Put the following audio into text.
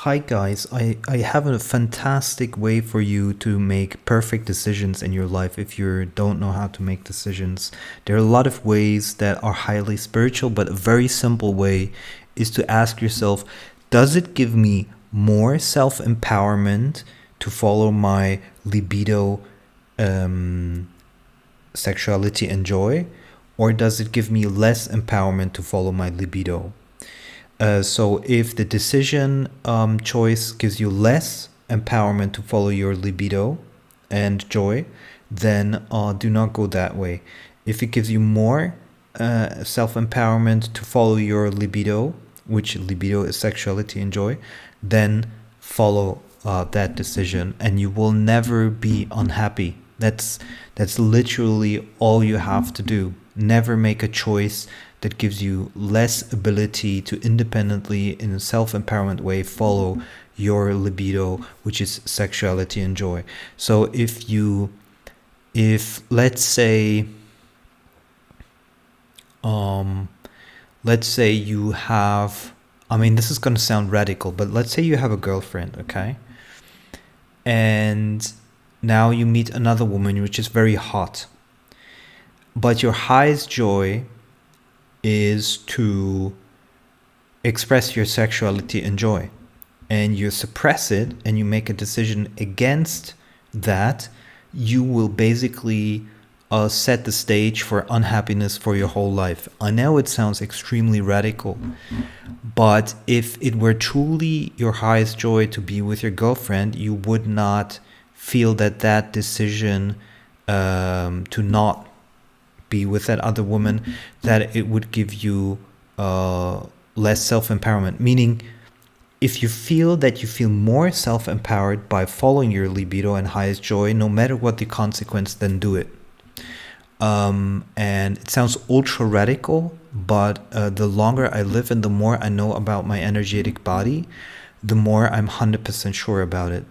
Hi guys, I have a fantastic way for you to make perfect decisions in your life if you don't know how to make decisions. There are a lot of ways that are highly spiritual, but a very simple way is to ask yourself, does it give me more self-empowerment to follow my libido, um, sexuality and joy, or does it give me less empowerment to follow my libido? So if the decision choice gives you less empowerment to follow your libido and joy, then do not go that way. If it gives you more self-empowerment to follow your libido, which libido is sexuality and joy, then follow that decision, and you will never be unhappy. That's literally all you have to do. Never make a choice that gives you less ability to independently, in a self-empowerment way, follow your libido, which is sexuality and joy. So if let's say you have, I mean, this is going to sound radical, but let's say you have a girlfriend, okay? And now you meet another woman which is very hot, but your highest joy is to express your sexuality and joy, and you suppress it and you make a decision against that, you will basically set the stage for unhappiness for your whole life. I know it sounds extremely radical, but if it were truly your highest joy to be with your girlfriend, you would not feel that decision to not be with that other woman, that it would give you less self-empowerment. Meaning, if you feel that you feel more self-empowered by following your libido and highest joy, no matter what the consequence, then do it. And it sounds ultra radical, but the longer I live and the more I know about my energetic body, the more I'm 100% sure about it.